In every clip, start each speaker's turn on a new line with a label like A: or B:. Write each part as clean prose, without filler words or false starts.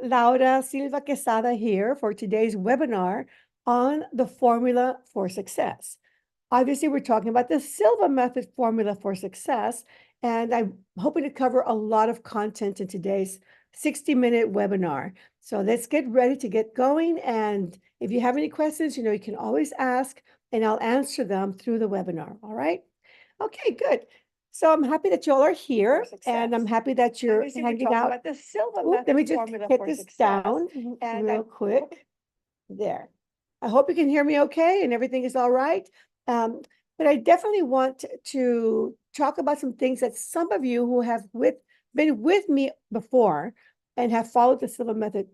A: Laura Silva Quesada here for today's webinar on the formula for success. Obviously, we're talking about the Silva method formula for success, and I'm hoping to cover a lot of content in today's 60-minute webinar. So let's get ready to get going. And if you have any questions, you can always ask, and I'll answer them through the webinar. All right? Okay, good. So I'm happy that you all are here, and I'm happy that you're hanging out.
B: About the Silva
A: Let me
B: method
A: just
B: formula
A: hit
B: for
A: this
B: success.
A: down
B: And
A: real quick. There. I hope you can hear me okay and everything is all right. But I definitely want to talk about some things that some of you who have been with me before and have followed the Silva method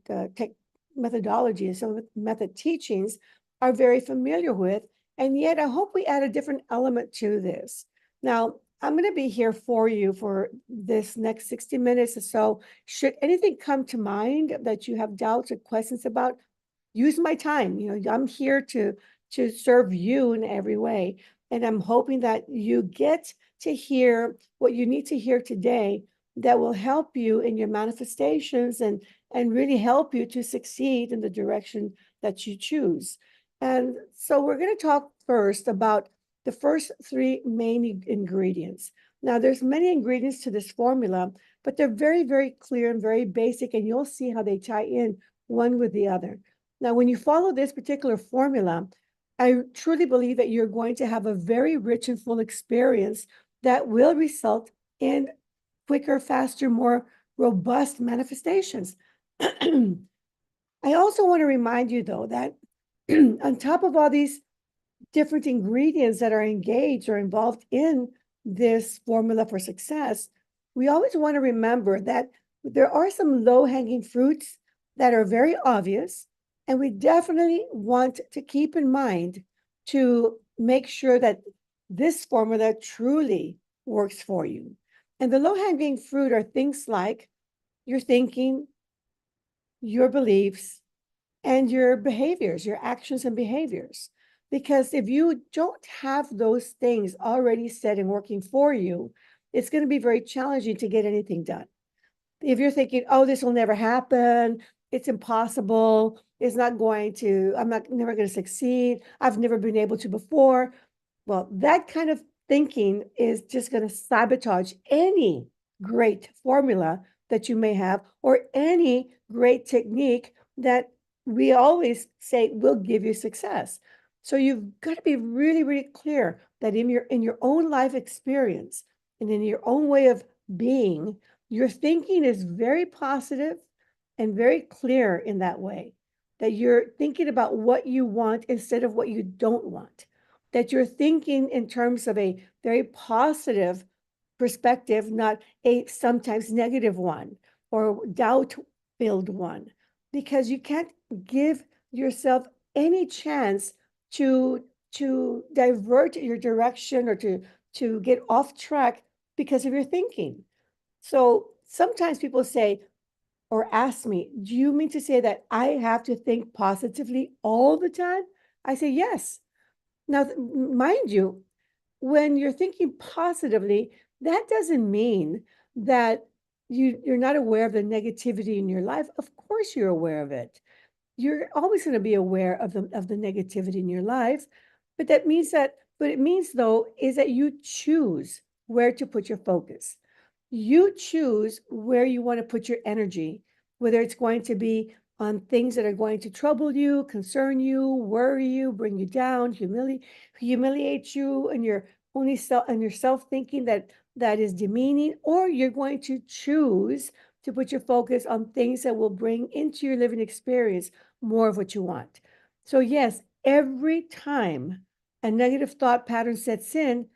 A: methodology and Silva method teachings are very familiar with. And yet I hope we add a different element to this. Now, I'm going to be here for you for this next 60 minutes or so. Should anything come to mind that you have doubts or questions about, use my time. I'm here to serve you in every way. And I'm hoping that you get to hear what you need to hear today that will help you in your manifestations and really help you to succeed in the direction that you choose. And so we're going to talk first about the first three main ingredients. Now, there's many ingredients to this formula, but they're very, very clear and very basic, and you'll see how they tie in one with the other. Now, when you follow this particular formula, I truly believe that you're going to have a very rich and full experience that will result in quicker, faster, more robust manifestations. I also want to remind you, though, that on top of all these different ingredients that are engaged or involved in this formula for success, we always want to remember that there are some low-hanging fruits that are very obvious, and we definitely want to keep in mind to make sure that this formula truly works for you. And the low-hanging fruit are things like your thinking, your beliefs, and your behaviors, your actions and behaviors. Because if you don't have those things already set and working for you, it's going to be very challenging to get anything done. If you're thinking, oh, this will never happen, it's impossible, I'm never going to succeed, I've never been able to before. Well, that kind of thinking is just going to sabotage any great formula that you may have or any great technique that we always say will give you success. So you've got to be really, really clear that in your own life experience and in your own way of being, your thinking is very positive and very clear in that way, that you're thinking about what you want instead of what you don't want, that you're thinking in terms of a very positive perspective, not a sometimes negative one or doubt-filled one, because you can't give yourself any chance to divert your direction or to get off track because of your thinking. So sometimes people say or ask me, do you mean to say that I have to think positively all the time? I say, yes. Now, mind you, when you're thinking positively, that doesn't mean that you're not aware of the negativity in your life. Of course, you're aware of it. You're always going to be aware of the negativity in your life, but what it means though is that you choose where to put your focus. You choose where you want to put your energy, whether it's going to be on things that are going to trouble you, concern you, worry you, bring you down, humiliate you, and your only self and your self thinking that is demeaning, or you're going to choose to put your focus on things that will bring into your living experience more of what you want. So yes, every time a negative thought pattern sets in,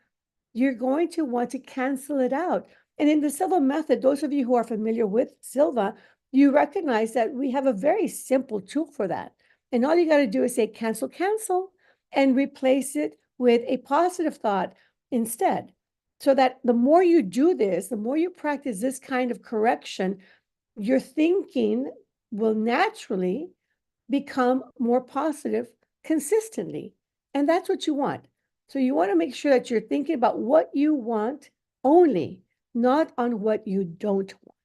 A: you're going to want to cancel it out. And in the Silva method, those of you who are familiar with Silva, you recognize that we have a very simple tool for that. And all you got to do is say cancel, cancel, and replace it with a positive thought instead. So that the more you do this, the more you practice this kind of correction, your thinking will naturally become more positive consistently. And that's what you want. So you want to make sure that you're thinking about what you want only, not on what you don't want.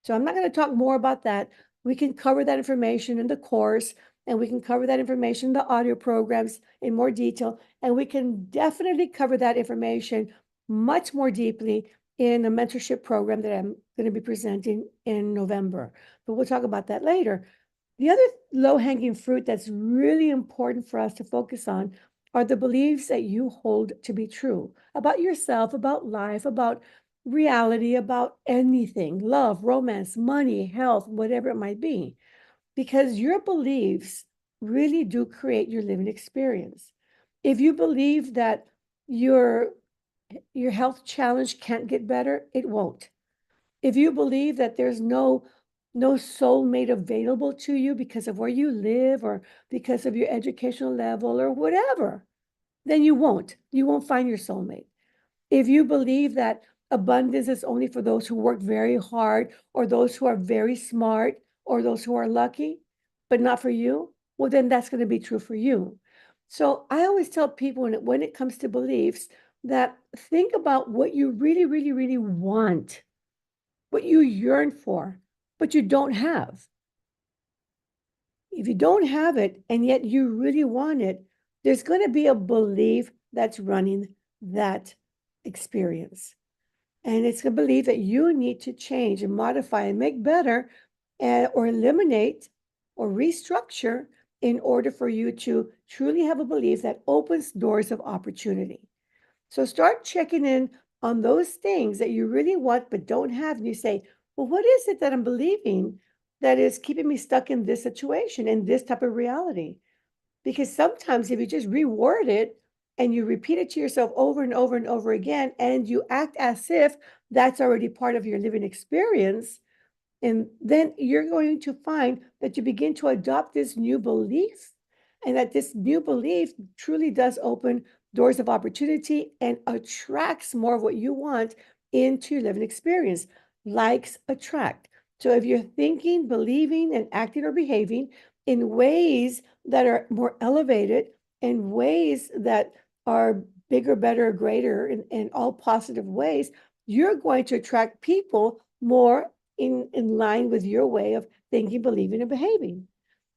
A: So I'm not going to talk more about that. We can cover that information in the course, and we can cover that information in the audio programs in more detail, and we can definitely cover that information much more deeply in a mentorship program that I'm going to be presenting in November. But we'll talk about that later. The other low-hanging fruit that's really important for us to focus on are the beliefs that you hold to be true about yourself, about life, about reality, about anything, love, romance, money, health, whatever it might be, because your beliefs really do create your living experience. If you believe that your health challenge can't get better, it won't. If you believe that there's no soulmate available to you because of where you live or because of your educational level or whatever, then you won't find your soulmate. If you believe that abundance is only for those who work very hard or those who are very smart or those who are lucky, but not for you, well, then that's going to be true for you. So I always tell people when it comes to beliefs that think about what you really, really, really want, what you yearn for, but you don't have. If you don't have it and yet you really want it, there's going to be a belief that's running that experience. And it's a belief that you need to change and modify and make better or eliminate or restructure in order for you to truly have a belief that opens doors of opportunity. So start checking in on those things that you really want but don't have. And you say, well, what is it that I'm believing that is keeping me stuck in this situation, in this type of reality? Because sometimes if you just reword it and you repeat it to yourself over and over and over again, and you act as if that's already part of your living experience, and then you're going to find that you begin to adopt this new belief, and that this new belief truly does open doors of opportunity and attracts more of what you want into your living experience. Likes attract. So if you're thinking, believing, and acting or behaving in ways that are more elevated, in ways that are bigger, better, greater, in all positive ways, you're going to attract people more in line with your way of thinking, believing, and behaving.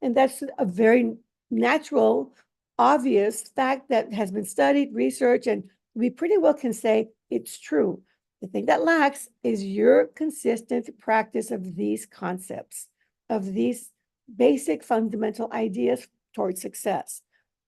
A: And that's a very natural, obvious fact that has been studied, researched, and we pretty well can say it's true. The thing that lacks is your consistent practice of these concepts, of these basic fundamental ideas towards success.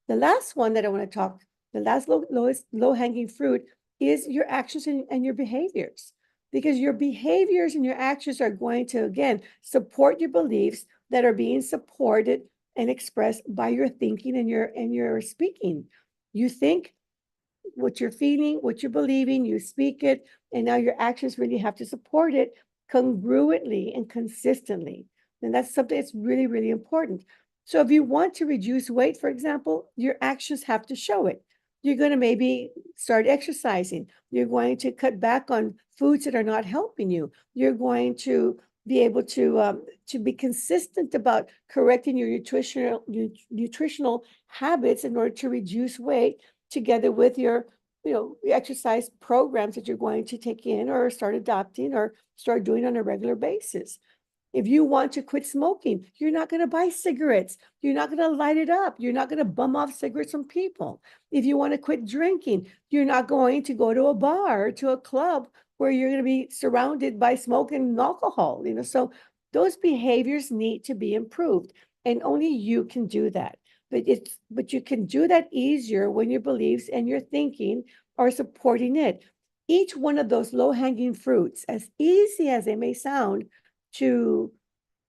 A: The last one that I want to talk, the last lowest low-hanging fruit is your actions and your behaviors, because your behaviors and your actions are going to, again, support your beliefs that are being supported and expressed by your thinking and your speaking. You think what you're feeling, what you're believing, you speak it, and now your actions really have to support it congruently and consistently. And that's something that's really, really important. So if you want to reduce weight, for example, your actions have to show it. You're going to maybe start exercising. You're going to cut back on foods that are not helping you. You're going to be able to be consistent about correcting your nutritional habits in order to reduce weight, together with your exercise programs that you're going to take in or start adopting or start doing on a regular basis. If you want to quit smoking, you're not going to buy cigarettes. You're not going to light it up. You're not going to bum off cigarettes from people. If you want to quit drinking, you're not going to go to a bar or to a club where you're going to be surrounded by smoke and alcohol. So those behaviors need to be improved, and only you can do that. But you can do that easier when your beliefs and your thinking are supporting it. Each one of those low-hanging fruits, as easy as they may sound to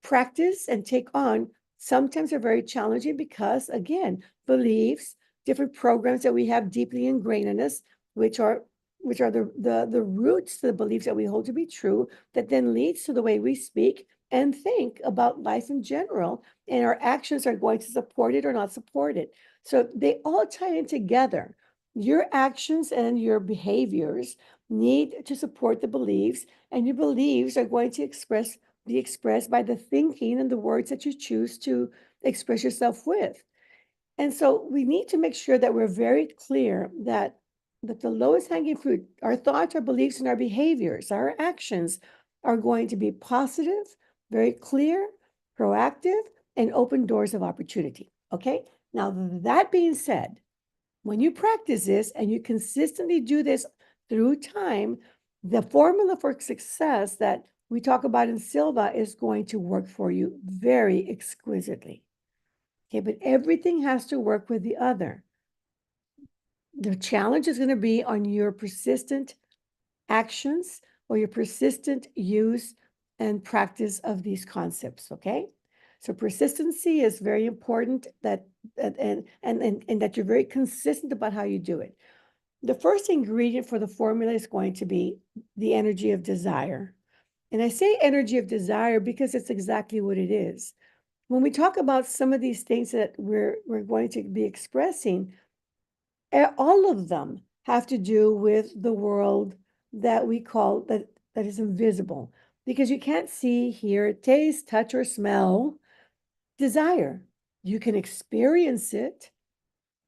A: practice and take on, sometimes are very challenging because, again, beliefs, different programs that we have deeply ingrained in us, which are the roots to the beliefs that we hold to be true, that then leads to the way we speak and think about life in general, and our actions are going to support it or not support it. So they all tie in together. Your actions and your behaviors need to support the beliefs, and your beliefs are going to be expressed by the thinking and the words that you choose to express yourself with. And so we need to make sure that we're very clear that the lowest hanging fruit, our thoughts, our beliefs, and our behaviors, our actions are going to be positive, very clear, proactive, and open doors of opportunity. Okay. Now, that being said, when you practice this and you consistently do this through time, the formula for success that we talk about in Silva is going to work for you very exquisitely. Okay, but everything has to work with the other. The challenge is going to be on your persistent actions or your persistent use and practice of these concepts, okay? So persistency is very important and that you're very consistent about how you do it. The first ingredient for the formula is going to be the energy of desire. And I say energy of desire because it's exactly what it is. When we talk about some of these things that we're going to be expressing, all of them have to do with the world that we call that is invisible, because you can't see, hear, taste, touch, or smell desire. You can experience it.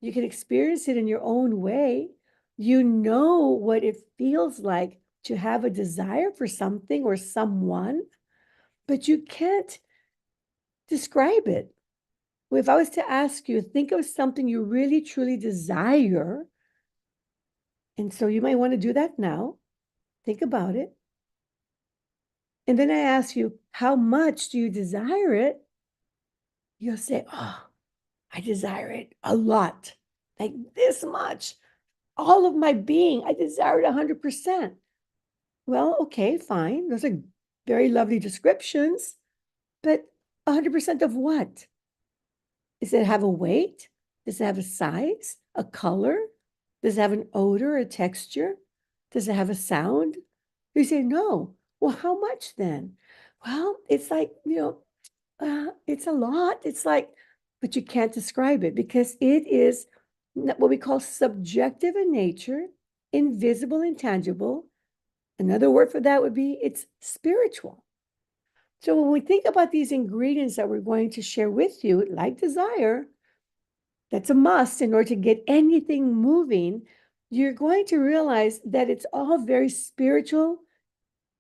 A: You can experience it in your own way. You know what it feels like to have a desire for something or someone, but you can't describe it. If I was to ask you, think of something you really truly desire. And so you might want to do that now. Think about it. And then I ask you, how much do you desire it? You'll say, oh, I desire it a lot, like this much. All of my being, I desire it 100%. Well, okay, fine. Those are very lovely descriptions, but 100% of what? Does it have a weight? Does it have a size, a color? Does it have an odor, a texture? Does it have a sound? You say, no. Well, how much then? Well, it's like, it's a lot. It's like, but you can't describe it because it is what we call subjective in nature, invisible, intangible. Another word for that would be it's spiritual. So when we think about these ingredients that we're going to share with you, like desire, that's a must in order to get anything moving, you're going to realize that it's all very spiritual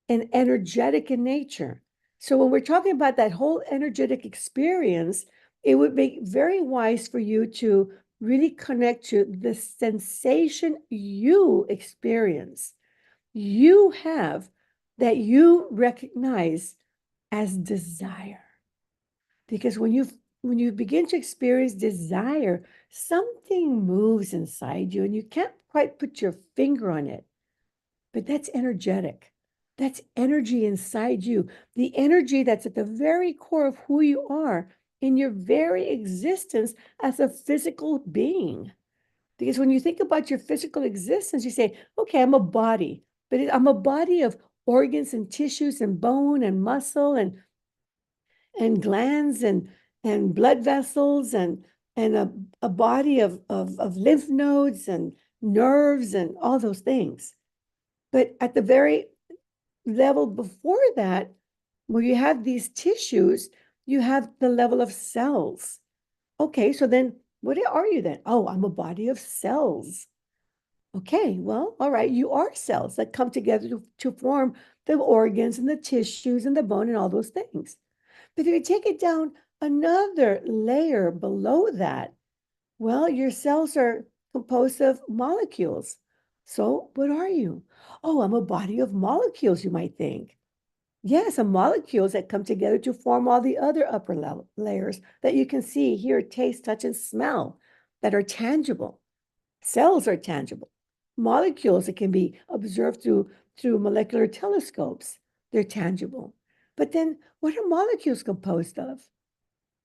A: and energetic in nature. So when we're talking about that whole energetic experience, it would be very wise for you to really connect to the sensation you experience, you have, that you recognize as desire. Because when you begin to experience desire, something moves inside you and you can't quite put your finger on it, but that's energetic. That's energy inside you, the energy that's at the very core of who you are in your very existence as a physical being. Because when you think about your physical existence, you say, okay, I'm a body, but I'm a body of organs and tissues and bone and muscle and glands and blood vessels and a body of lymph nodes and nerves and all those things. But at the very level before that, where you have these tissues, you have the level of cells. Okay, so then what are you then? Oh, I'm a body of cells. Okay, well, all right, you are cells that come together to form the organs and the tissues and the bone and all those things. But if you take it down another layer below that, well, your cells are composed of molecules. So what are you? Oh, I'm a body of molecules, you might think. Yes, and molecules that come together to form all the other upper level layers that you can see, hear, taste, touch, and smell that are tangible. Cells are tangible. Molecules that can be observed through molecular telescopes, they're tangible. But then what are molecules composed of?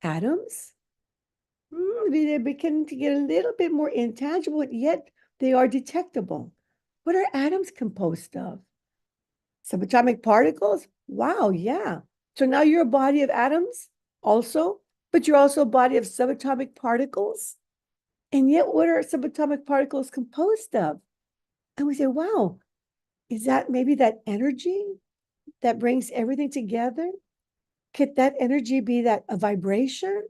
A: Atoms? They begin to get a little bit more intangible, yet they are detectable. What are atoms composed of? Subatomic particles? Wow, yeah. So now you're a body of atoms also, but you're also a body of subatomic particles. And yet, what are subatomic particles composed of? And we say, wow, is that maybe that energy that brings everything together? Could that energy be that a vibration,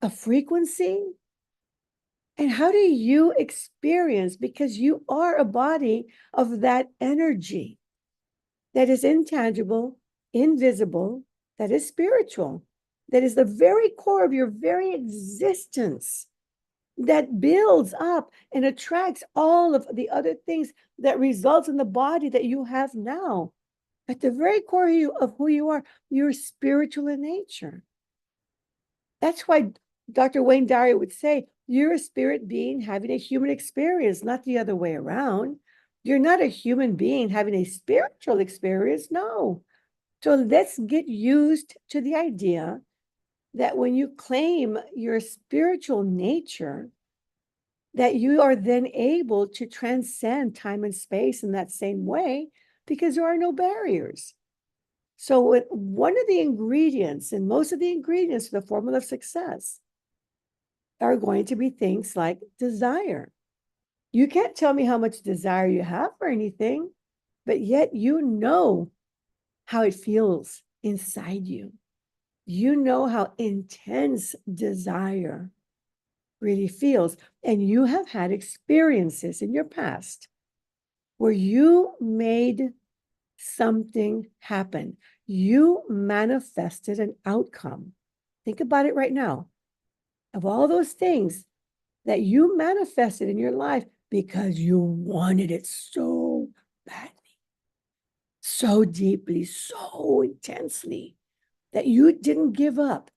A: a frequency? And how do you experience, because you are a body of that energy that is intangible, invisible, that is spiritual. that is the very core of your very existence, that builds up and attracts all of the other things that results in the body that you have now. At the very core of who you are, you're spiritual in nature. That's why Dr. Wayne Dyer would say, you're a spirit being having a human experience, not the other way around. You're not a human being having a spiritual experience. No. So let's get used to the idea that when you claim your spiritual nature, that you are then able to transcend time and space in that same way because there are no barriers. So one of the ingredients, and most of the ingredients for the formula of success, are going to be things like desire. You can't tell me how much desire you have for anything, but yet you know how it feels inside you. You know how intense desire really feels. And you have had experiences in your past where you made something happen. You manifested an outcome. Think about it right now. Of all those things that you manifested in your life because you wanted it so badly, so deeply, so intensely, that you didn't give up.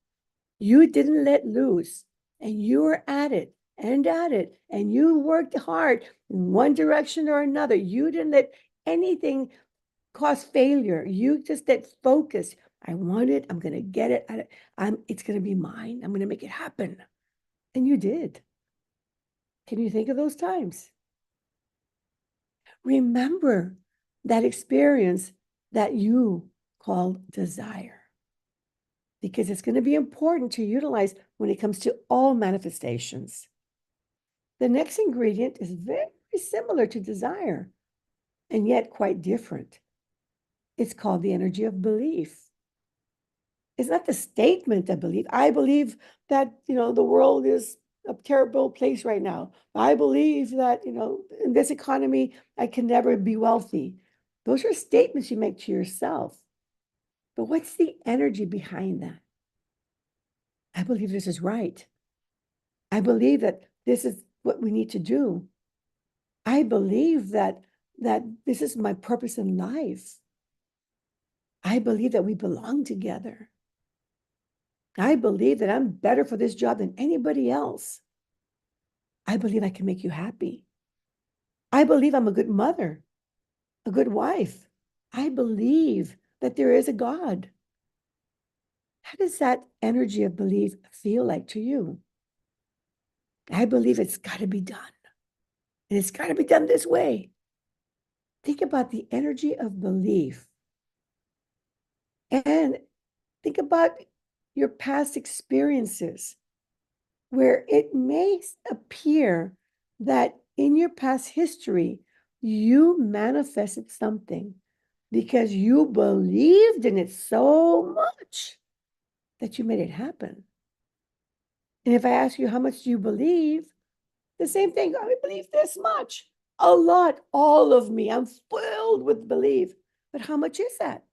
A: You didn't let loose, and you were at it, and you worked hard in one direction or another. You didn't let anything cause failure. You just that focus. I want it. I'm going to get it. It's going to be mine. I'm going to make it happen. And you did. Can you think of those times? Remember that experience that you called desire, because it's going to be important to utilize when it comes to all manifestations. The next ingredient is very similar to desire, and yet quite different. It's called the energy of belief. It's not the statement of belief. I believe that, the world is a terrible place right now. I believe that, in this economy, I can never be wealthy. Those are statements you make to yourself. But what's the energy behind that? I believe this is right. I believe that this is what we need to do. I believe that this is my purpose in life. I believe that we belong together. I believe that I'm better for this job than anybody else. I believe I can make you happy. I believe I'm a good mother, a good wife. I believe that there is a God. How does that energy of belief feel like to you? I believe it's got to be done. And it's got to be done this way. Think about the energy of belief. And think about your past experiences where it may appear that in your past history, you manifested something because you believed in it so much that you made it happen. And if I ask you, how much do you believe? The same thing. I believe this much. A lot. All of me. I'm filled with belief. But how much is that?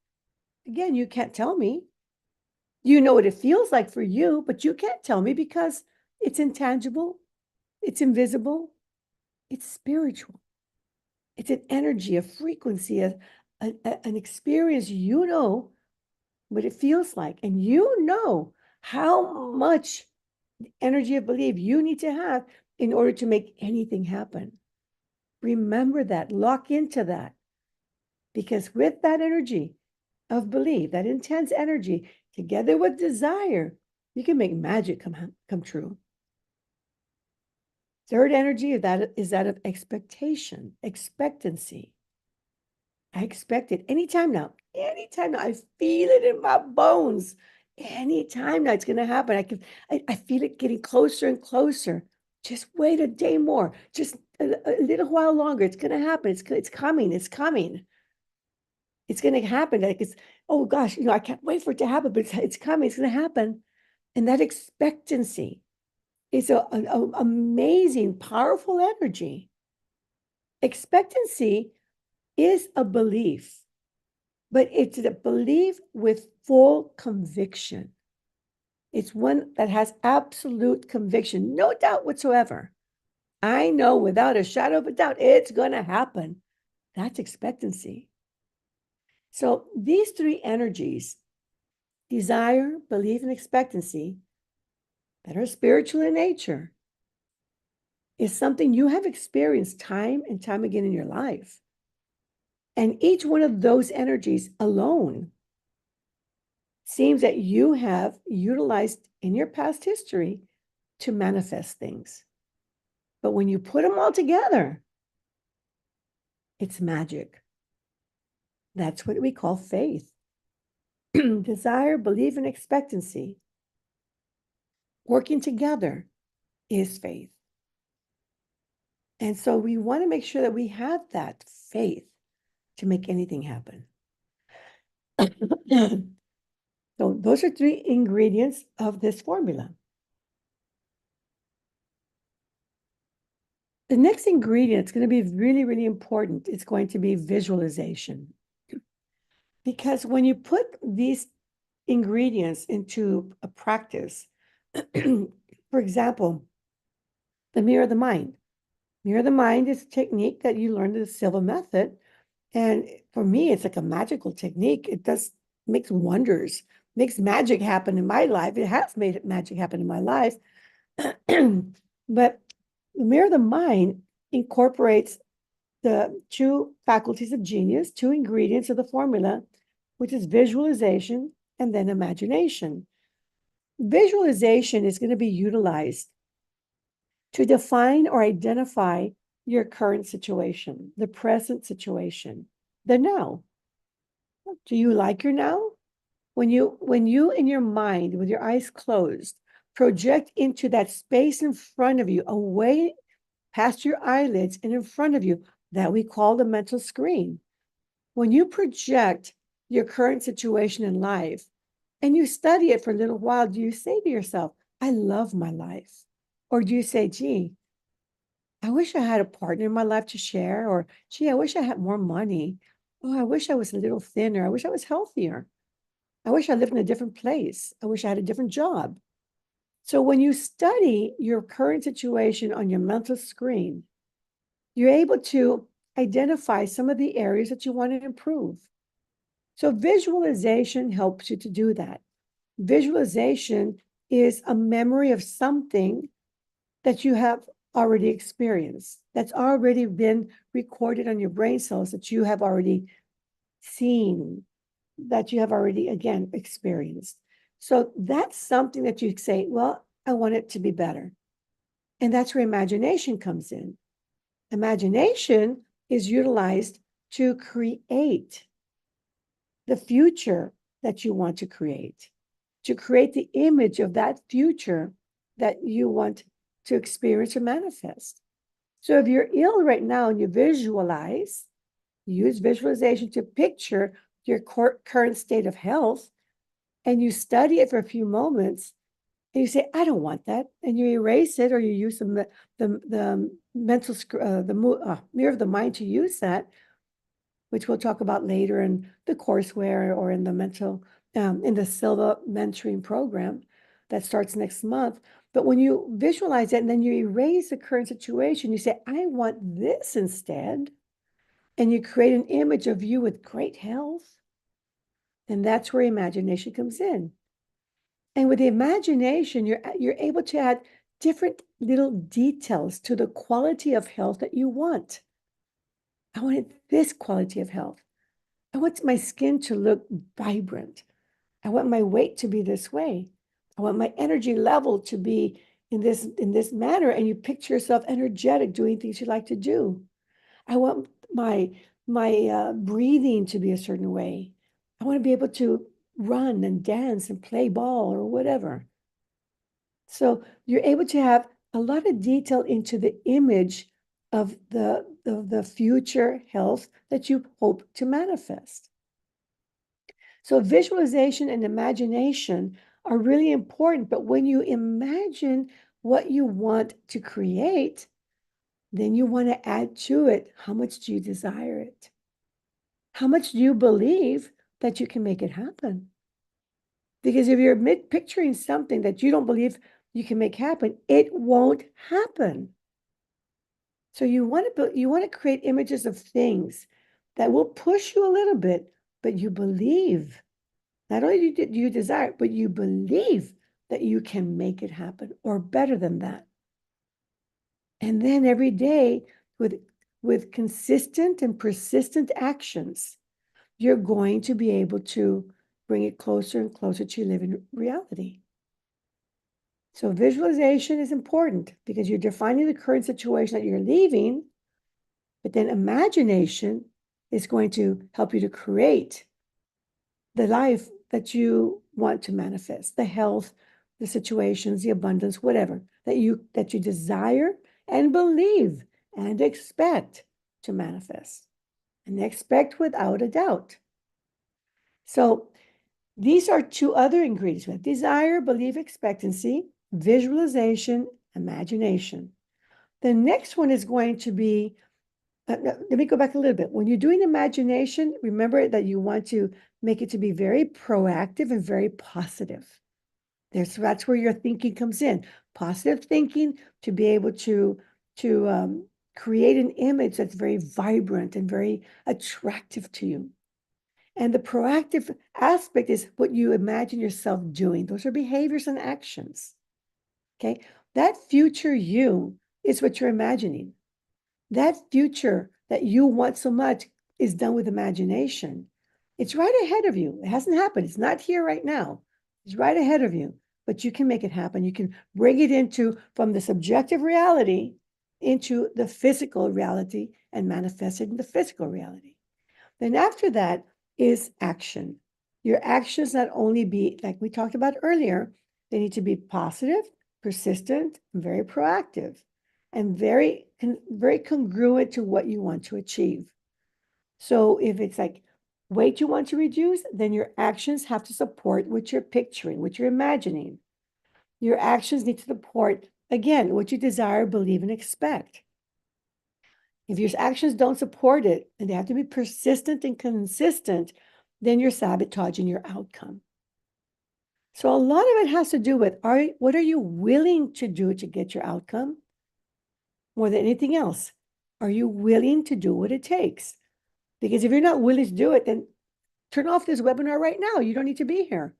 A: Again, you can't tell me. You know what it feels like for you, but you can't tell me because it's intangible. It's invisible. It's spiritual. It's an energy, a frequency, an experience. You know what it feels like. And you know how much energy of belief you need to have in order to make anything happen. Remember that. Lock into that. Because with that energy of belief, that intense energy, together with desire, you can make magic come true. Third energy is that of expectation, expectancy. I expect it anytime now. Anytime now. I feel it in my bones. Anytime now it's going to happen. I feel it getting closer and closer. Just wait a day more. Just a little while longer. It's going to happen. It's coming. It's coming. It's going to happen. Like oh gosh, I can't wait for it to happen, but it's coming. It's going to happen. And that expectancy is an amazing, powerful energy. Expectancy is a belief, but it's a belief with full conviction. It's one that has absolute conviction, no doubt whatsoever. I know without a shadow of a doubt it's going to happen. That's expectancy. So these three energies, desire, belief, and expectancy, that are spiritual in nature, is something you have experienced time and time again in your life. And each one of those energies alone seems that you have utilized in your past history to manifest things. But when you put them all together, it's magic. That's what we call faith. Desire, belief, and expectancy working together is faith. And so we want to make sure that we have that faith to make anything happen. So those are three ingredients of this formula. The next ingredient is going to be really, really important. It's going to be visualization. Because when you put these ingredients into a practice, for example, the mirror of the mind. Mirror of the mind is a technique that you learned in the Silva method. And for me, it's like a magical technique. It makes wonders, makes magic happen in my life. It has made magic happen in my life. But the mirror of the mind incorporates the two faculties of genius, two ingredients of the formula, which is visualization and then imagination. Visualization is going to be utilized to define or identify your current situation, the present situation, the now. Do you like your now? When you in your mind, with your eyes closed, project into that space in front of you, away past your eyelids and in front of you, that we call the mental screen. When you project your current situation in life and you study it for a little while, do you say to yourself, I love my life? Or do you say, gee, I wish I had a partner in my life to share, or gee, I wish I had more money. Oh, I wish I was a little thinner. I wish I was healthier. I wish I lived in a different place. I wish I had a different job. So when you study your current situation on your mental screen, you're able to identify some of the areas that you want to improve. So visualization helps you to do that. Visualization is a memory of something that you have already experienced, that's already been recorded on your brain cells, that you have already seen, that you have already, again, experienced. So that's something that you say, well, I want it to be better. And that's where imagination comes in. Imagination is utilized to create the future that you want to create the image of that future that you want to experience or manifest. So if you're ill right now and you visualize, use visualization to picture your current state of health, and you study it for a few moments, and you say, I don't want that, and you erase it, or you use the mental mirror of the mind to use that, which we'll talk about later in the courseware or in the Silva Mentoring Program that starts next month. But when you visualize it and then you erase the current situation, you say, I want this instead, and you create an image of you with great health, then that's where imagination comes in. And with the imagination, you're able to add different little details to the quality of health that you want. I wanted this quality of health. I want my skin to look vibrant. I want my weight to be this way. I want my energy level to be in this manner. And you picture yourself energetic, doing things you like to do. I want my breathing to be a certain way. I want to be able to run and dance and play ball or whatever. So you're able to have a lot of detail into the image of the future health that you hope to manifest. So visualization and imagination are really important, but when you imagine what you want to create, then you want to add to it, how much do you desire it? How much do you believe that you can make it happen? Because if you're picturing something that you don't believe you can make happen, it won't happen. So you want to create images of things that will push you a little bit, but you believe. Not only do you desire, but you believe that you can make it happen or better than that. And then every day with consistent and persistent actions, you're going to be able to bring it closer and closer to your living reality. So visualization is important because you're defining the current situation that you're leaving, but then imagination is going to help you to create the life that you want to manifest, the health, the situations, the abundance, whatever that you desire and believe and expect to manifest, and expect without a doubt. So these are two other ingredients. We have desire, belief, expectancy, visualization, imagination. The next one is going to be, let me go back a little bit. When you're doing imagination, remember that you want to make it to be very proactive and very positive. That's where your thinking comes in. Positive thinking to be able to create an image that's very vibrant and very attractive to you. And the proactive aspect is what you imagine yourself doing. Those are behaviors and actions. Okay. That future you is what you're imagining. That future that you want so much is done with imagination. It's right ahead of you. It hasn't happened. It's not here right now. It's right ahead of you, but you can make it happen. You can bring it from the subjective reality into the physical reality and manifest it in the physical reality. Then after that is action. Your actions not only be, like we talked about earlier, they need to be positive, persistent, and very proactive, and very congruent to what you want to achieve. So if it's like weight you want to reduce, then your actions have to support what you're picturing, what you're imagining. Your actions need to support, again, what you desire, believe, and expect. If your actions don't support it, and they have to be persistent and consistent, then you're sabotaging your outcome. So a lot of it has to do with, what are you willing to do to get your outcome? More than anything else, are you willing to do what it takes? Because if you're not willing to do it, then turn off this webinar right now. You don't need to be here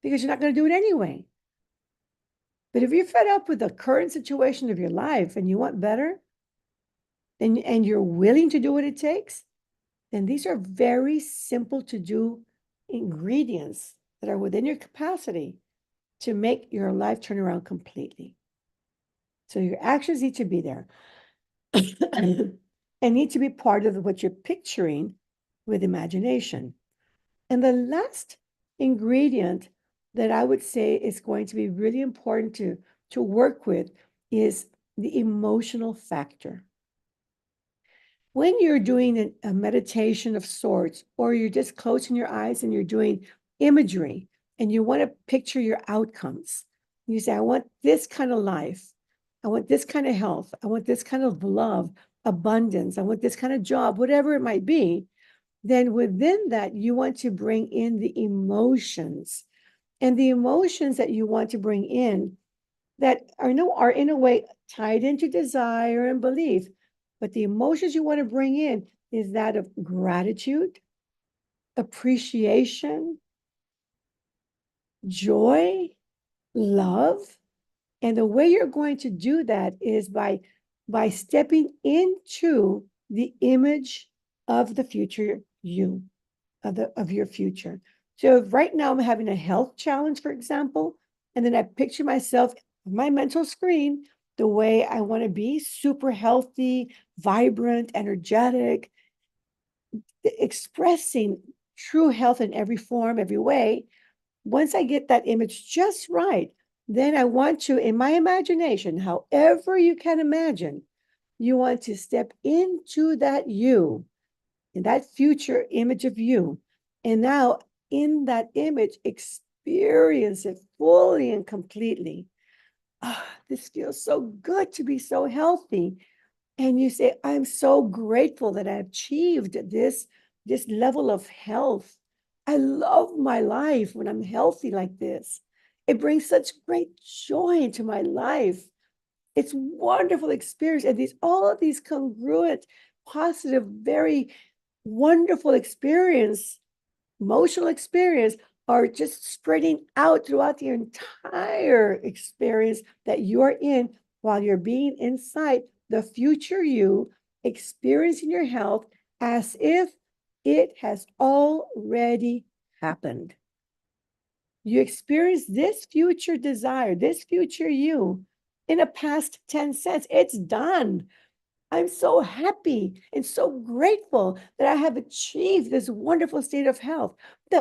A: because you're not going to do it anyway. But if you're fed up with the current situation of your life and you want better, and you're willing to do what it takes, then these are very simple to do ingredients that are within your capacity to make your life turn around completely. So your actions need to be there and need to be part of what you're picturing with imagination. And the last ingredient that I would say is going to be really important to work with is the emotional factor. When you're doing a meditation of sorts, or you're just closing your eyes and you're doing imagery and you want to picture your outcomes, you say, I want this kind of life. I want this kind of health. I want this kind of love, abundance. I want this kind of job, whatever it might be. Then within that, you want to bring in the emotions. And the emotions that you want to bring in that are in a way tied into desire and belief. But the emotions you want to bring in is that of gratitude, appreciation, joy, love. And the way you're going to do that is by stepping into the image of the future you, of your future. So if right now I'm having a health challenge, for example, and then I picture myself on my mental screen the way I want to be, super healthy, vibrant, energetic, expressing true health in every form, every way. Once I get that image just right, then I want to, in my imagination, however you can imagine, you want to step into that you, in that future image of you. And now in that image, experience it fully and completely. Oh, this feels so good to be so healthy. And you say, I'm so grateful that I achieved this level of health. I love my life when I'm healthy like this. It brings such great joy into my life. It's wonderful experience. And all of these congruent, positive, very wonderful experience, emotional experience are just spreading out throughout the entire experience that you're in while you're being inside the future you, experiencing your health as if it has already happened. You experience this future desire, this future you in a past tense sense. It's done. I'm so happy and so grateful that I have achieved this wonderful state of health,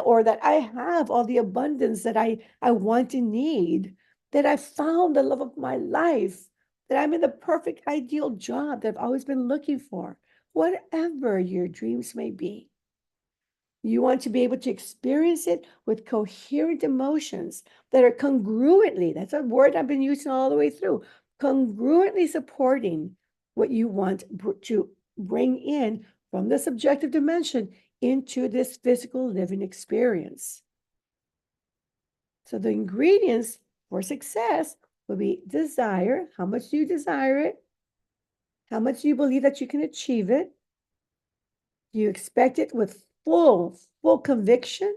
A: or that I have all the abundance that I want and need, that I found the love of my life, that I'm in the perfect ideal job that I've always been looking for, whatever your dreams may be. You want to be able to experience it with coherent emotions that are congruently, that's a word I've been using all the way through, congruently supporting what you want to bring in from the subjective dimension into this physical living experience. So the ingredients for success will be desire. How much do you desire it? How much do you believe that you can achieve it? Do you expect it with full conviction?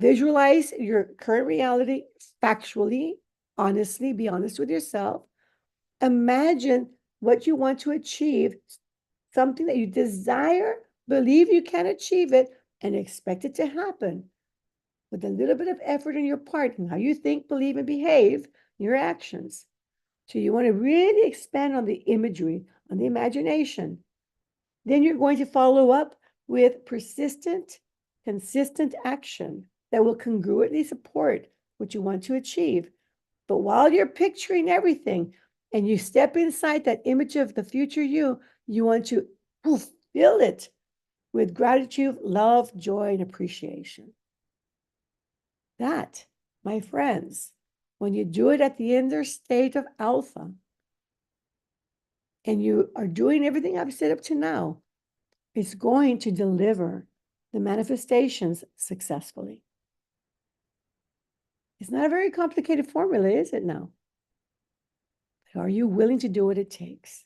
A: Visualize your current reality factually, honestly, be honest with yourself. Imagine what you want to achieve, something that you desire, believe you can achieve it, and expect it to happen with a little bit of effort on your part and how you think, believe, and behave, your actions. So you want to really expand on the imagery, on the imagination. Then you're going to follow up with persistent, consistent action that will congruently support what you want to achieve. But while you're picturing everything and you step inside that image of the future you want to fill it with gratitude, love, joy, and appreciation. That, my friends, when you do it at the inner state of alpha, and you are doing everything I've said up to now, it's going to deliver the manifestations successfully. It's not a very complicated formula, is it now? But are you willing to do what it takes?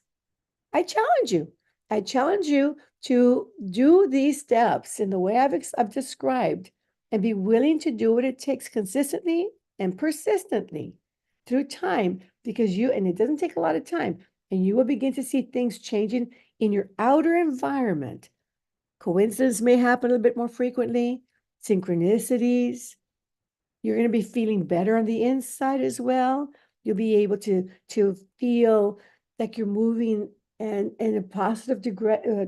A: I challenge you. I challenge you to do these steps in the way I've described and be willing to do what it takes consistently and persistently through time, because and it doesn't take a lot of time, and you will begin to see things changing in your outer environment. Coincidence may happen a little bit more frequently, synchronicities. You're going to be feeling better on the inside as well. You'll be able to feel like you're moving in a positive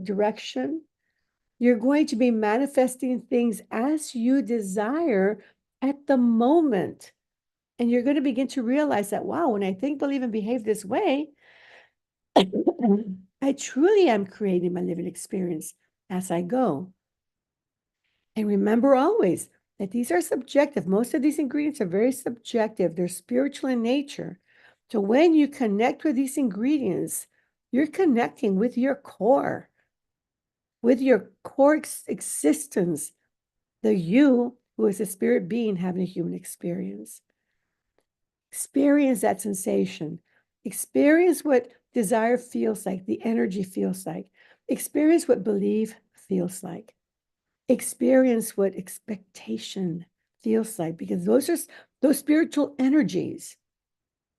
A: direction. You're going to be manifesting things as you desire at the moment. And you're going to begin to realize that, wow, when I think, believe, and behave this way, I truly am creating my living experience as I go. And remember always that these are subjective. Most of these ingredients are very subjective. They're spiritual in nature. So when you connect with these ingredients, you're connecting with your core existence, the you who is a spirit being having a human experience. Experience that sensation. Experience what desire feels like, the energy feels like. Experience what belief feels like. Experience what expectation feels like, because those spiritual energies,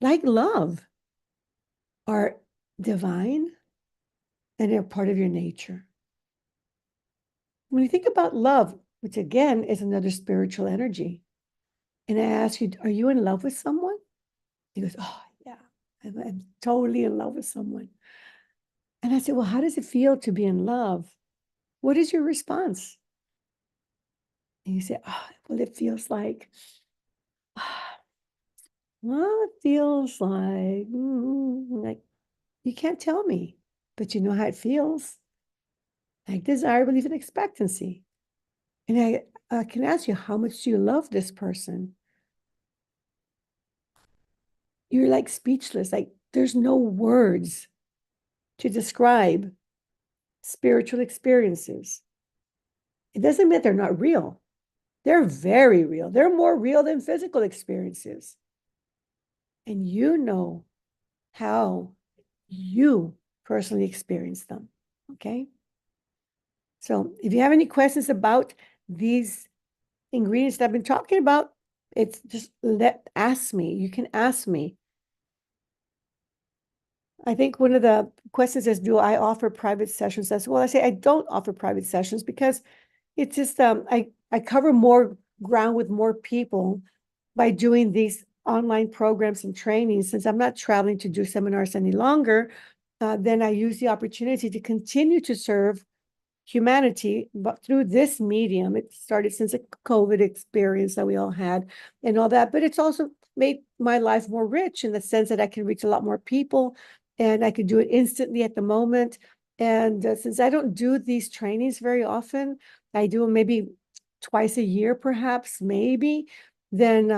A: like love, are divine and they're part of your nature. When you think about love, which again is another spiritual energy, and I ask you, are you in love with someone? He goes, oh, yeah, I'm totally in love with someone. And I said, well, how does it feel to be in love? What is your response? And you say, oh, well, it feels like, well, it feels like you can't tell me, but you know how it feels. Like desire, belief, and expectancy. And I can ask you, how much do you love this person? You're like speechless, like there's no words to describe spiritual experiences. it doesn't mean they're not real. They're very real. They're more real than physical experiences. And you know how you personally experience them. Okay. So if you have any questions about these ingredients that I've been talking about, it's just ask me. You can ask me. I think one of the questions is, do I offer private sessions as well? I say I don't offer private sessions because it's just I cover more ground with more people by doing these online programs and trainings. Since I'm not traveling to do seminars any longer, then I use the opportunity to continue to serve humanity, but through this medium. It started since a COVID experience that we all had and all that, but it's also made my life more rich in the sense that I can reach a lot more people and I could do it instantly at the moment. And since I don't do these trainings very often, I do them maybe twice a year, perhaps, maybe, then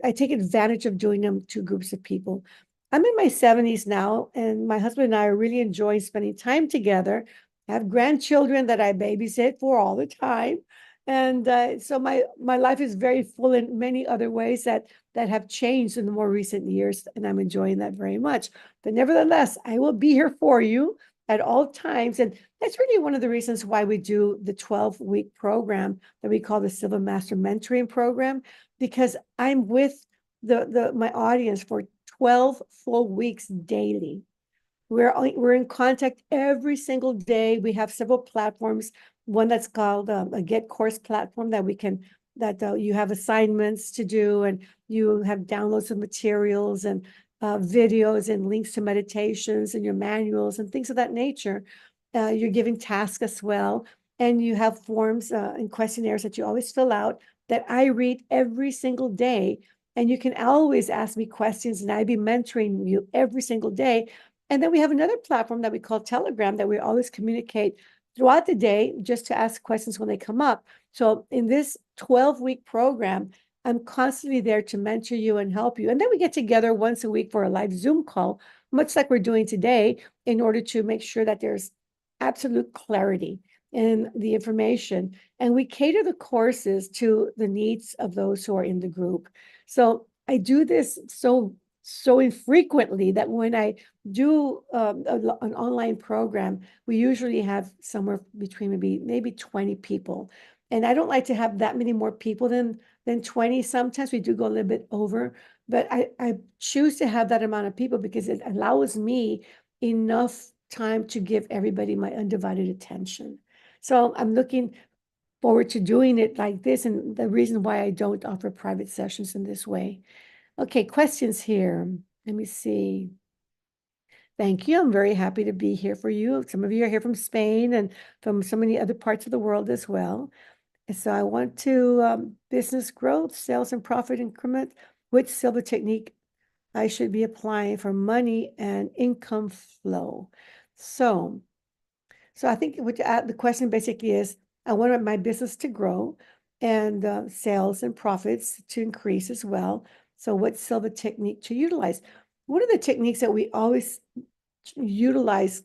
A: I take advantage of doing them to groups of people. I'm in my 70s now, and my husband and I are really enjoying spending time together. I have grandchildren that I babysit for all the time. And so my life is very full in many other ways that have changed in the more recent years, and I'm enjoying that very much. But nevertheless, I will be here for you at all times. And that's really one of the reasons why we do the 12-week program that we call the Silva Master Mentoring Program, because I'm with my audience for 12 full weeks daily. We're in contact every single day. We have several platforms. One that's called a Get Course platform that you have assignments to do, and you have downloads of materials and videos and links to meditations and your manuals and things of that nature. You're giving tasks as well, and you have forms and questionnaires that you always fill out that I read every single day. And you can always ask me questions, and I'd be mentoring you every single day. And then we have another platform that we call Telegram that we always communicate throughout the day just to ask questions when they come up. So in this 12-week program, I'm constantly there to mentor you and help you. And then we get together once a week for a live Zoom call, much like we're doing today, in order to make sure that there's absolute clarity in the information. And we cater the courses to the needs of those who are in the group. So I do this so infrequently that when I do an online program, we usually have somewhere between maybe 20 people. And I don't like to have that many more people than 20. Sometimes we do go a little bit over, but I choose to have that amount of people because it allows me enough time to give everybody my undivided attention. So I'm looking forward to doing it like this, and the reason why I don't offer private sessions in this way. Okay, questions here. Let me see. Thank you. I'm very happy to be here for you. Some of you are here from Spain and from so many other parts of the world as well. And so I want to business growth, sales and profit increment. Which Silva technique I should be applying for money and income flow? So I think the question basically is, I want my business to grow and sales and profits to increase as well. So what Silva technique to utilize? One of the techniques that we always utilize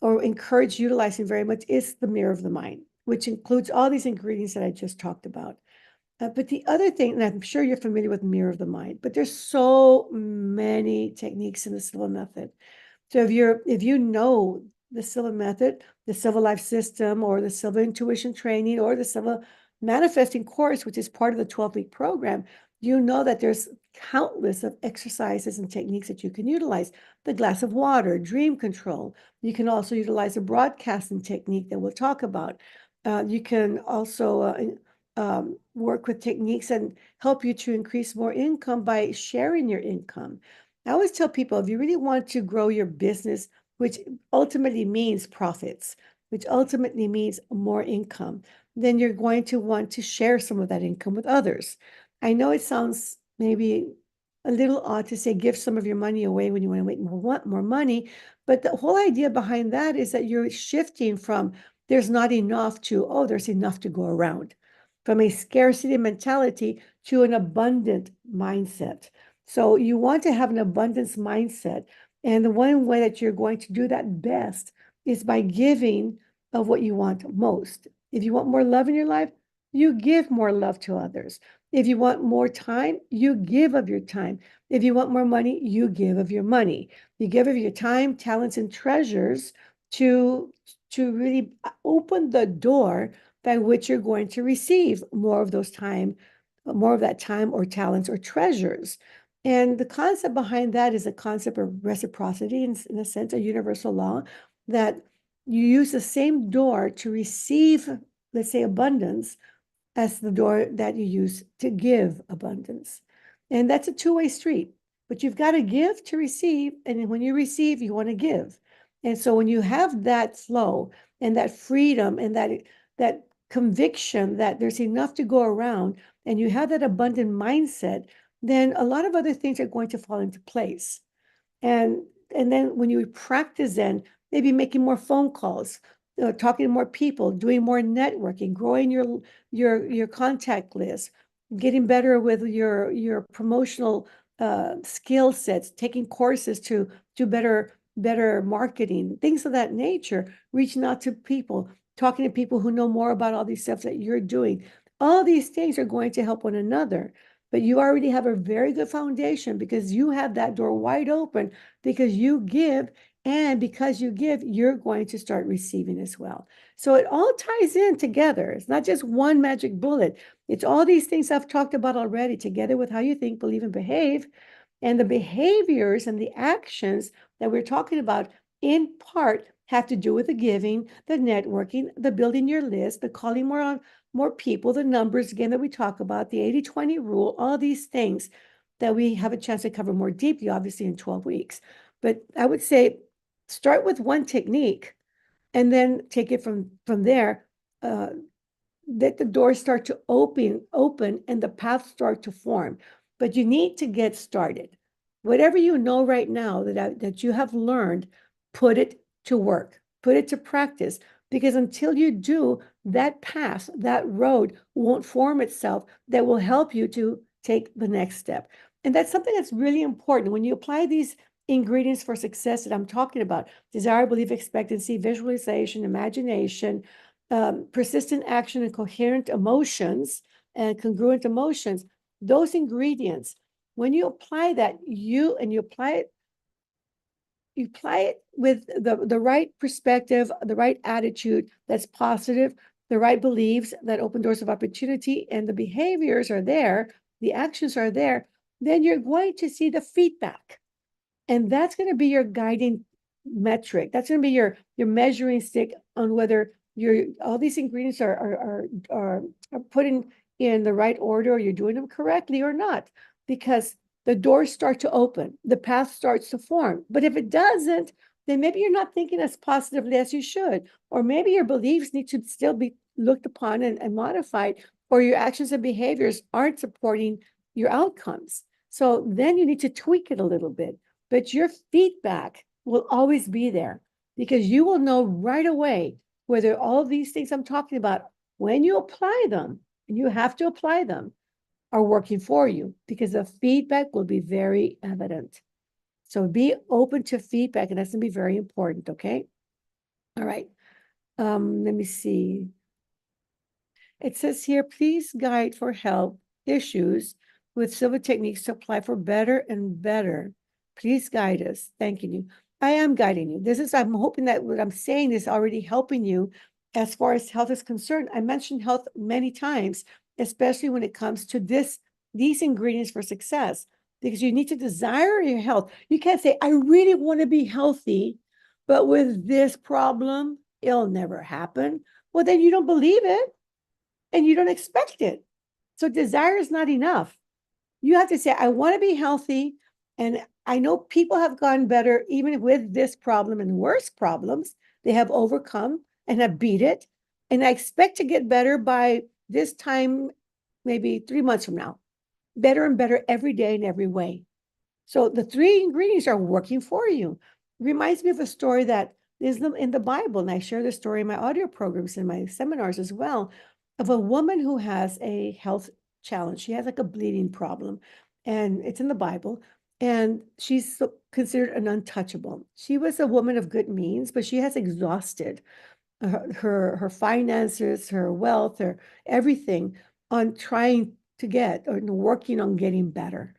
A: or encourage utilizing very much is the mirror of the mind, which includes all these ingredients that I just talked about. But the other thing, and I'm sure you're familiar with mirror of the mind, but there's so many techniques in the Silva method. So if you know the Silva method, the Silva Life System, or the Silva Intuition Training, or the Silva Manifesting course, which is part of the 12-week program, you know that there's countless of exercises and techniques that you can utilize. The glass of water, dream control. You can also utilize a broadcasting technique that we'll talk about. You can also work with techniques and help you to increase more income by sharing your income. I always tell people, if you really want to grow your business, which ultimately means profits, which ultimately means more income, then you're going to want to share some of that income with others. I know it sounds maybe a little odd to say give some of your money away when you want to make more money, but the whole idea behind that is that you're shifting from there's not enough to, oh, there's enough to go around, from a scarcity mentality to an abundant mindset. So you want to have an abundance mindset. And the one way that you're going to do that best is by giving of what you want most. If you want more love in your life, you give more love to others. If you want more time, you give of your time. If you want more money, you give of your money. You give of your time, talents, and treasures to really open the door by which you're going to receive more of those time, more of that time or talents or treasures. And the concept behind that is a concept of reciprocity, in a sense, a universal law that you use the same door to receive, let's say, abundance as the door that you use to give abundance. And that's a two-way street. But you've got to give to receive. And when you receive, you want to give. And so when you have that flow and that freedom and that conviction that there's enough to go around, and you have that abundant mindset, then a lot of other things are going to fall into place. And then when you practice, then maybe making more phone calls, talking to more people, doing more networking, growing your contact list, getting better with your promotional skill sets, taking courses to do better marketing, things of that nature, reaching out to people, talking to people who know more about all these stuff that you're doing. All these things are going to help one another. But you already have a very good foundation because you have that door wide open because you give. And because you give, you're going to start receiving as well. So it all ties in together. It's not just one magic bullet. It's all these things I've talked about already, together with how you think, believe, and behave. And the behaviors and the actions that we're talking about, in part, have to do with the giving, the networking, the building your list, the calling more people, the numbers again that we talk about, the 80-20 rule, all these things that we have a chance to cover more deeply, obviously, in 12 weeks. But I would say start with one technique and then take it from there. Let the doors start to open and the paths start to form. But you need to get started. Whatever you know right now that you have learned, put it to work, put it to practice. Because until you do, that path, that road won't form itself that will help you to take the next step. And that's something that's really important. When you apply these ingredients for success that I'm talking about, desire, belief, expectancy, visualization, imagination, persistent action and coherent emotions and congruent emotions, those ingredients, when you apply that, you apply it with the right perspective, the right attitude that's positive, the right beliefs that open doors of opportunity, and the behaviors are there, the actions are there, then you're going to see the feedback. And that's going to be your guiding metric. That's going to be your measuring stick on whether all these ingredients are put in the right order, or you're doing them correctly or not. Because the doors start to open, the path starts to form. But if it doesn't, then maybe you're not thinking as positively as you should, or maybe your beliefs need to still be looked upon and modified, or your actions and behaviors aren't supporting your outcomes. So then you need to tweak it a little bit. But your feedback will always be there because you will know right away whether all these things I'm talking about, when you apply them, and you have to apply them, are working for you, because the feedback will be very evident. So be open to feedback, and that's going to be very important, okay? All right. Let me see. It says here, please guide for help issues with Silva techniques to apply for better and better. Please guide us. Thanking you. I am guiding you. I'm hoping that what I'm saying is already helping you as far as health is concerned. I mentioned health many times, especially when it comes to these ingredients for success, because you need to desire your health. You can't say, I really want to be healthy, but with this problem, it'll never happen. Well, then you don't believe it and you don't expect it. So desire is not enough. You have to say, I want to be healthy. And I know people have gotten better even with this problem and worse problems. They have overcome and have beat it. And I expect to get better by this time, maybe 3 months from now. Better and better every day in every way. So the three ingredients are working for you. It reminds me of a story that is in the Bible. And I share this story in my audio programs and my seminars as well, of a woman who has a health challenge. She has like a bleeding problem, and it's in the Bible. And she's considered an untouchable. She was a woman of good means, but she has exhausted her finances, her wealth, her everything on trying to get or working on getting better.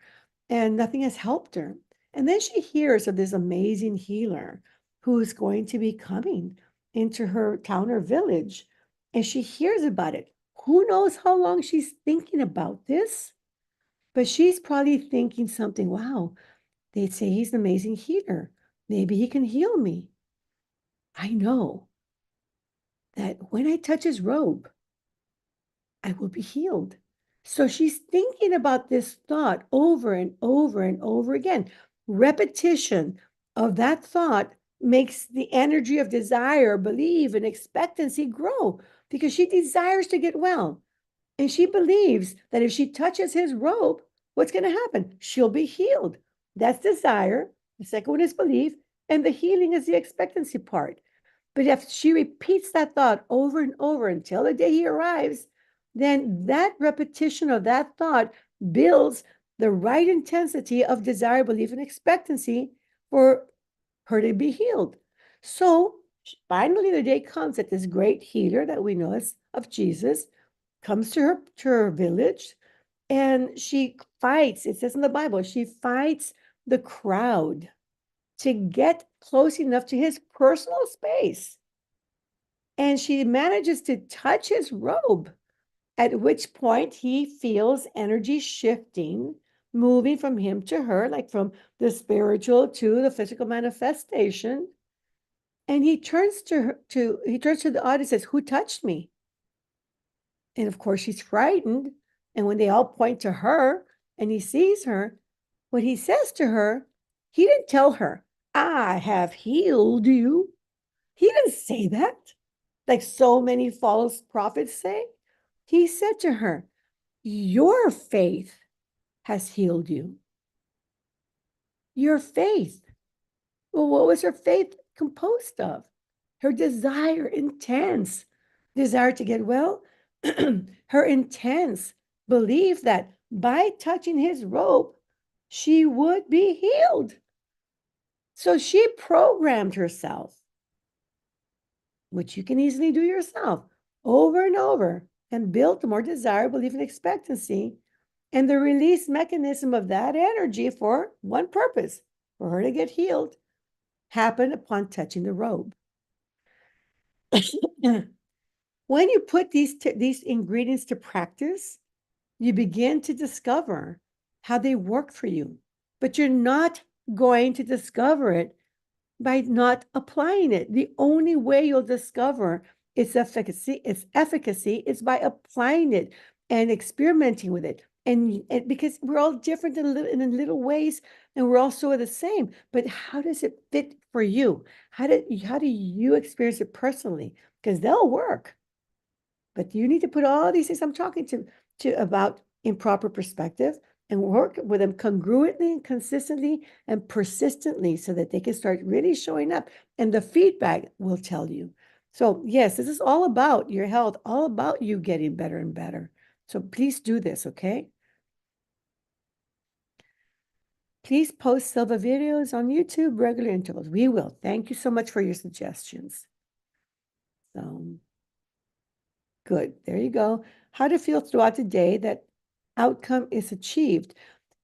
A: And nothing has helped her. And then she hears of this amazing healer who's going to be coming into her town or village. And she hears about it. Who knows how long she's thinking about this? But she's probably thinking something, wow, they'd say he's an amazing healer. Maybe he can heal me. I know that when I touch his robe, I will be healed. So she's thinking about this thought over and over and over again. Repetition of that thought makes the energy of desire, belief, and expectancy grow because she desires to get well. And she believes that if she touches his robe, what's going to happen? She'll be healed. That's desire. The second one is belief. And the healing is the expectancy part. But if she repeats that thought over and over until the day he arrives, then that repetition of that thought builds the right intensity of desire, belief, and expectancy for her to be healed. So finally, the day comes that this great healer that we know as of Jesus comes to her village, and she fights. It says in the Bible, she fights the crowd to get close enough to his personal space. And she manages to touch his robe, at which point he feels energy shifting, moving from him to her, like from the spiritual to the physical manifestation. And he turns to the audience and says, "Who touched me?" And of course, she's frightened. And when they all point to her and he sees her, what he says to her, he didn't tell her, "I have healed you." He didn't say that, like so many false prophets say. He said to her, "Your faith has healed you." Your faith. Well, what was her faith composed of? Her desire, intense desire to get well, her intense belief that by touching his robe, she would be healed. So she programmed herself, which you can easily do yourself over and over, and built more desire, belief, and expectancy, and the release mechanism of that energy for one purpose, for her to get healed, happened upon touching the robe. When you put these ingredients to practice, you begin to discover how they work for you. But you're not going to discover it by not applying it. The only way you'll discover its efficacy is by applying it and experimenting with it. And because we're all different in little ways, and we're all sort of the same. But how does it fit for you? How do you experience it personally? Because they'll work. But you need to put all these things I'm talking to about in proper perspective and work with them congruently and consistently and persistently so that they can start really showing up. And the feedback will tell you. So yes, this is all about your health, all about you getting better and better. So please do this, okay? Please post Silva videos on YouTube, regular intervals. We will. Thank you so much for your suggestions. So good. There you go. How to feel throughout the day that outcome is achieved.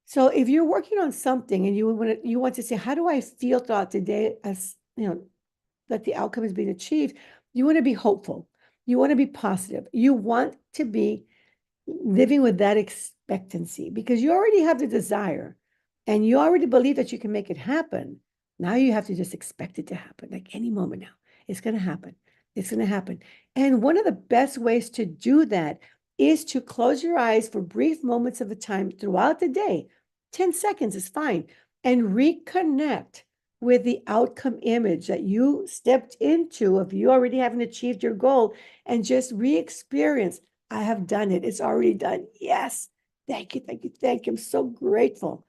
A: So if you're working on something and you want to say, how do I feel throughout the day as that the outcome is being achieved? You want to be hopeful. You want to be positive. You want to be living with that expectancy because you already have the desire and you already believe that you can make it happen. Now you have to just expect it to happen, like any moment now. It's going to happen. It's going to happen. And one of the best ways to do that is to close your eyes for brief moments of a time throughout the day. 10 seconds is fine. And reconnect with the outcome image that you stepped into if you already haven't achieved your goal, and just re-experience. I have done it. It's already done. Yes. Thank you. Thank you. Thank you. I'm so grateful.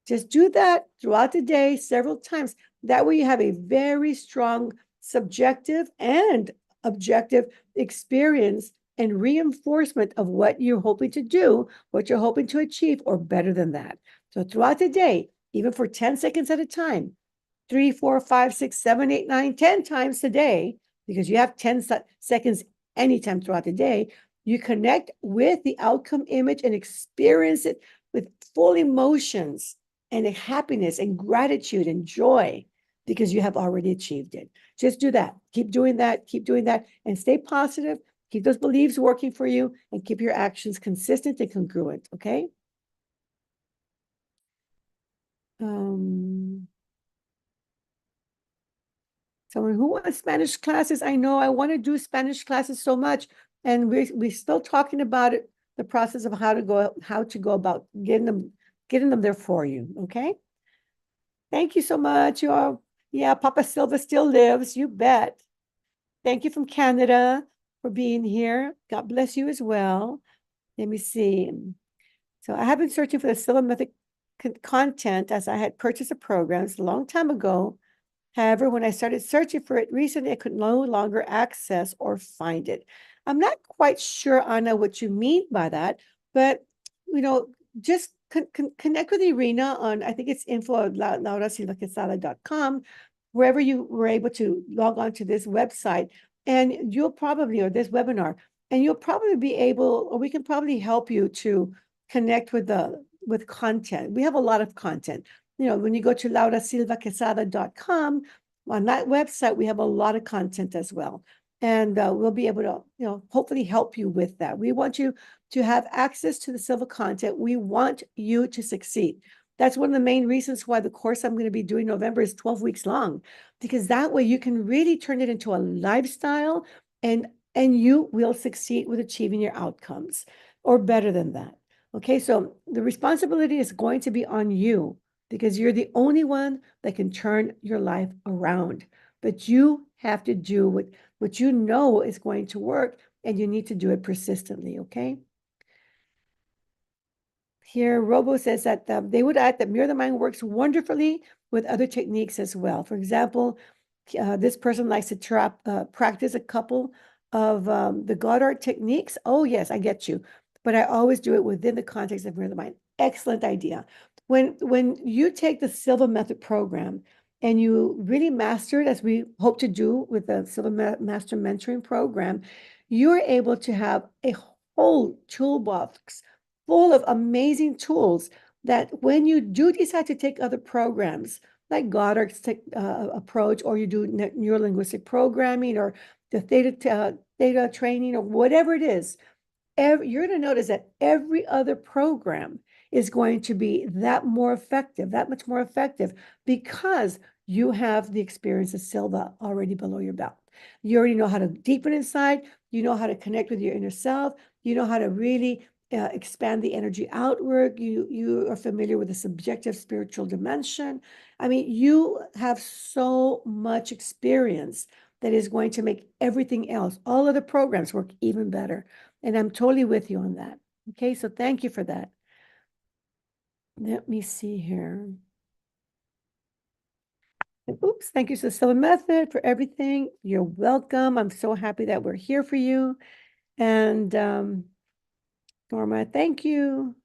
A: Just do that throughout the day several times. That way you have a very strong subjective and objective experience and reinforcement of what you're hoping to do, what you're hoping to achieve, or better than that. So throughout the day, even for 10 seconds at a time, 3, 4, 5, 6, 7, 8, 9, 10 times a day, because you have 10 seconds anytime throughout the day. You connect with the outcome image and experience it with full emotions and happiness and gratitude and joy because you have already achieved it. Just do that. Keep doing that, and stay positive. Keep those beliefs working for you and keep your actions consistent and congruent, okay? Someone who wants Spanish classes, I know I want to do Spanish classes so much, and we're still talking about it, the process of how to go about getting them there for you, okay? Thank you so much. You all, yeah, Papa Silva still lives, you bet. Thank you from Canada for being here. God bless you as well. Let me see. So I have been searching for the Silva Method content as I had purchased the programs a long time ago. However, when I started searching for it recently, I could no longer access or find it. I'm not quite sure, Anna, what you mean by that, but just connect with Irina on, I think it's info@laurasilvaquesada.com, wherever you were able to log on to this website, and you'll probably, or this webinar, and you'll probably be able, or we can probably help you to connect with content. We have a lot of content. When you go to laurasilvaquesada.com, on that website, we have a lot of content as well. And we'll be able to, hopefully help you with that. We want you to have access to the Silva content. We want you to succeed. That's one of the main reasons why the course I'm going to be doing November is 12 weeks long, because that way you can really turn it into a lifestyle, and you will succeed with achieving your outcomes, or better than that. Okay, so the responsibility is going to be on you, because you're the only one that can turn your life around. But you have to do what you know is going to work, and you need to do it persistently, okay? Here, Robo says that they would add that Mirror the Mind works wonderfully with other techniques as well. For example, this person likes to practice a couple of the Goddard techniques. Oh, yes, I get you. But I always do it within the context of Mirror the Mind. Excellent idea. When you take the Silva Method program and you really master it, as we hope to do with the Silva Master Mentoring Program, you're able to have a whole toolbox full of amazing tools that when you do decide to take other programs, like Goddard's approach, or you do neurolinguistic programming, or the theta training, or whatever it is, you're going to notice that every other program is going to be that much more effective, because you have the experience of Silva already below your belt. You already know how to deepen inside. You know how to connect with your inner self. You know how to really expand the energy outward. You are familiar with the subjective spiritual dimension. I mean, you have so much experience that is going to make everything else, all other programs, work even better. And I'm totally with you on that. Okay, so thank you for that. Let me see here. Oops, thank you to the Silva Method for everything. You're welcome. I'm so happy that we're here for you. And Norma, thank you.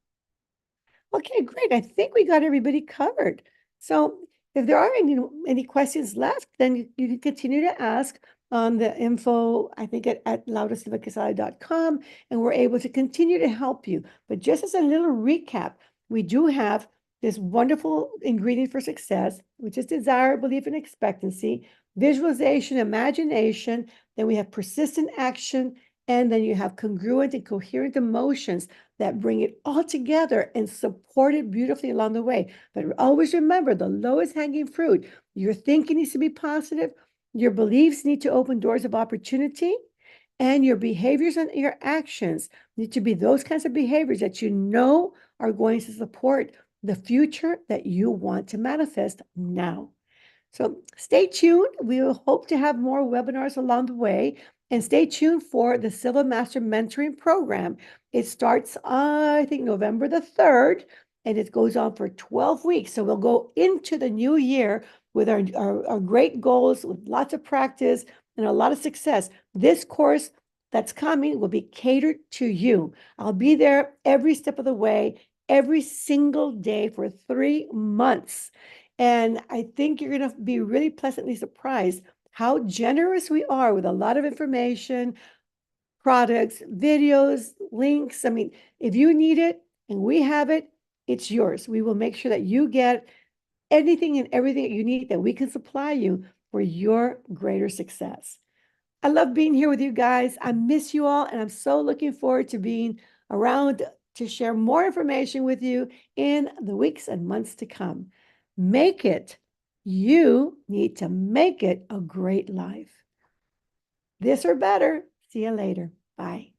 A: Okay, great. I think we got everybody covered. So if there are any questions left, then you can continue to ask on the info, I think at laurasilvaquesada.com, and we're able to continue to help you. But just as a little recap, we do have this wonderful ingredient for success, which is desire, belief, and expectancy, visualization, imagination. Then we have persistent action, and then you have congruent and coherent emotions that bring it all together and support it beautifully along the way. But always remember, the lowest hanging fruit, your thinking needs to be positive, your beliefs need to open doors of opportunity, and your behaviors and your actions need to be those kinds of behaviors that you know are going to support the future that you want to manifest now. So stay tuned. We will hope to have more webinars along the way, and stay tuned for the Silva Master Mentoring Program. It starts, I think, November the 3rd, and it goes on for 12 weeks. So we'll go into the new year with our great goals, with lots of practice and a lot of success. This course that's coming will be catered to you. I'll be there every step of the way, every single day for 3 months. And I think you're going to be really pleasantly surprised how generous we are with a lot of information, products, videos, links. I mean, if you need it and we have it, it's yours. We will make sure that you get anything and everything that you need that we can supply you for your greater success. I love being here with you guys. I miss you all, and I'm so looking forward to being around to share more information with you in the weeks and months to come. Make it. You need to make it a great life. This or better. See you later. Bye.